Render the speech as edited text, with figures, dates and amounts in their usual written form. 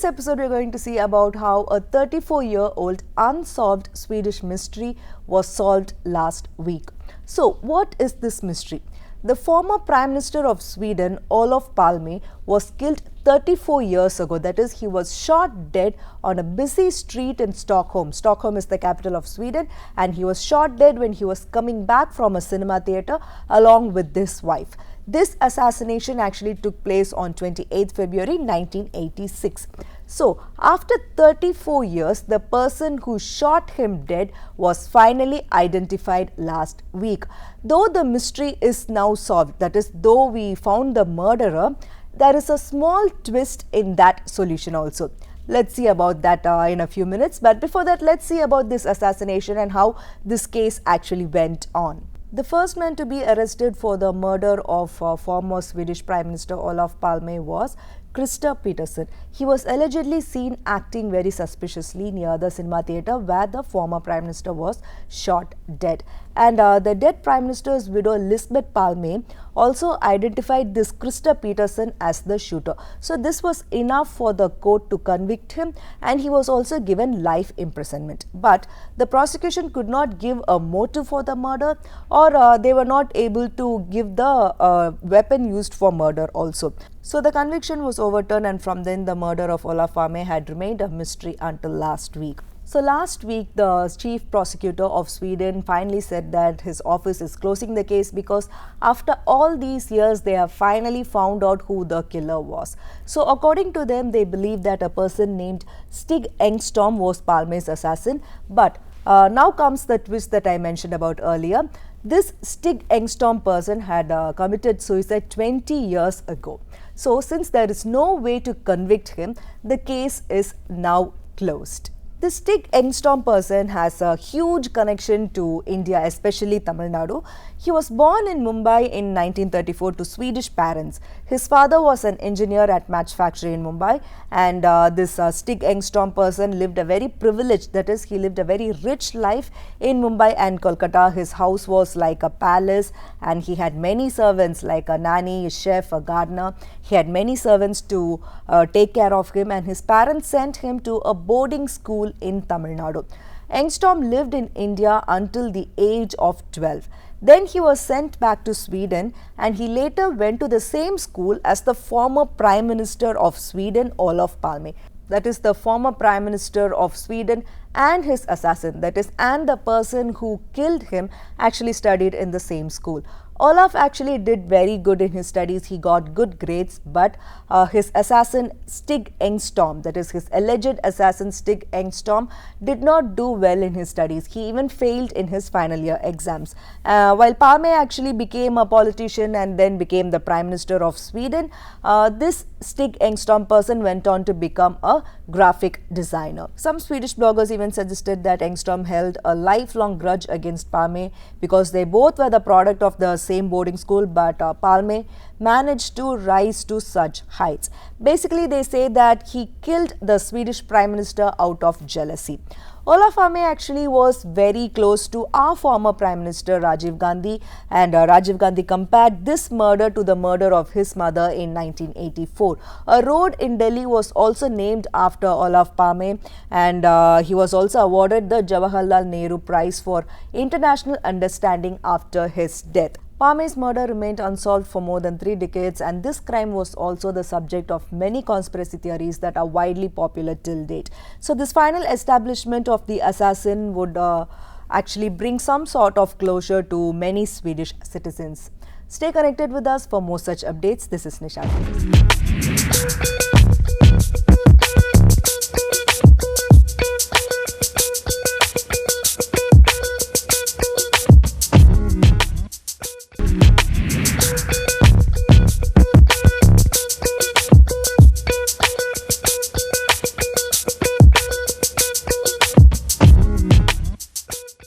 episode, we're going to see about how a 34-year-old unsolved Swedish mystery was solved last week. So, what is this mystery? The former Prime Minister of Sweden, Olof Palme, was killed 34 years ago. That is, he was shot dead on a busy street in Stockholm. Stockholm is the capital of Sweden, and he was shot dead when he was coming back from a cinema theatre along with his wife. This assassination actually took place on 28 February 1986. So, after 34 years, the person who shot him dead was finally identified last week. Though the mystery is now solved, that is, though we found the murderer, there is a small twist in that solution also. Let's see about that in a few minutes. But before that, let's see about this assassination and how this case actually went on. The first man to be arrested for the murder of former Swedish Prime Minister Olof Palme was Christer Peterson. He was allegedly seen acting very suspiciously near the cinema theatre where the former Prime Minister was shot dead. And the dead Prime Minister's widow Lisbeth Palme also identified this Christer Peterson as the shooter. So this was enough for the court to convict him, and he was also given life imprisonment. But the prosecution could not give a motive for the murder, or they were not able to give the weapon used for murder also. So the conviction was overturned, and from then the murder of Olof Palme had remained a mystery until last week. So last week, the chief prosecutor of Sweden finally said that his office is closing the case because after all these years, they have finally found out who the killer was. So according to them, they believe that a person named Stig Engström was Palme's assassin. But now comes the twist that I mentioned about earlier. This Stig Engström person had committed suicide 20 years ago. So since there is no way to convict him, the case is now closed. This Stig Engström person has a huge connection to India, especially Tamil Nadu. He was born in Mumbai in 1934 to Swedish parents. His father was an engineer at match factory in Mumbai, and this Stig Engström person lived a very privileged, that is, he lived a very rich life in Mumbai and Kolkata. His house was like a palace, and he had many servants like a nanny, a chef, a gardener. He had many servants to take care of him, and his parents sent him to a boarding school in Tamil Nadu. Engström lived in India until the age of 12. Then he was sent back to Sweden, and he later went to the same school as the former Prime Minister of Sweden, Olof Palme. That is, the former Prime Minister of Sweden and his assassin, that is, and the person who killed him actually studied in the same school. Olof actually did very good in his studies. He got good grades, but his assassin Stig Engström, that is his alleged assassin Stig Engström, did not do well in his studies. He even failed in his final year exams. While Palme actually became a politician and then became the Prime Minister of Sweden, this Stig Engström person went on to become a graphic designer. Some Swedish bloggers even suggested that Engström held a lifelong grudge against Palme because they both were the product of the same boarding school, but Palme managed to rise to such heights. Basically, they say that he killed the Swedish Prime Minister out of jealousy. Olof Palme actually was very close to our former Prime Minister Rajiv Gandhi, and Rajiv Gandhi compared this murder to the murder of his mother in 1984. A road in Delhi was also named after Olof Palme, and he was also awarded the Jawaharlal Nehru Prize for International Understanding after his death. Palme's murder remained unsolved for more than 3 decades, and this crime was also the subject of many conspiracy theories that are widely popular till date. So this final establishment of the assassin would actually bring some sort of closure to many Swedish citizens. Stay connected with us for more such updates. This is Nisha.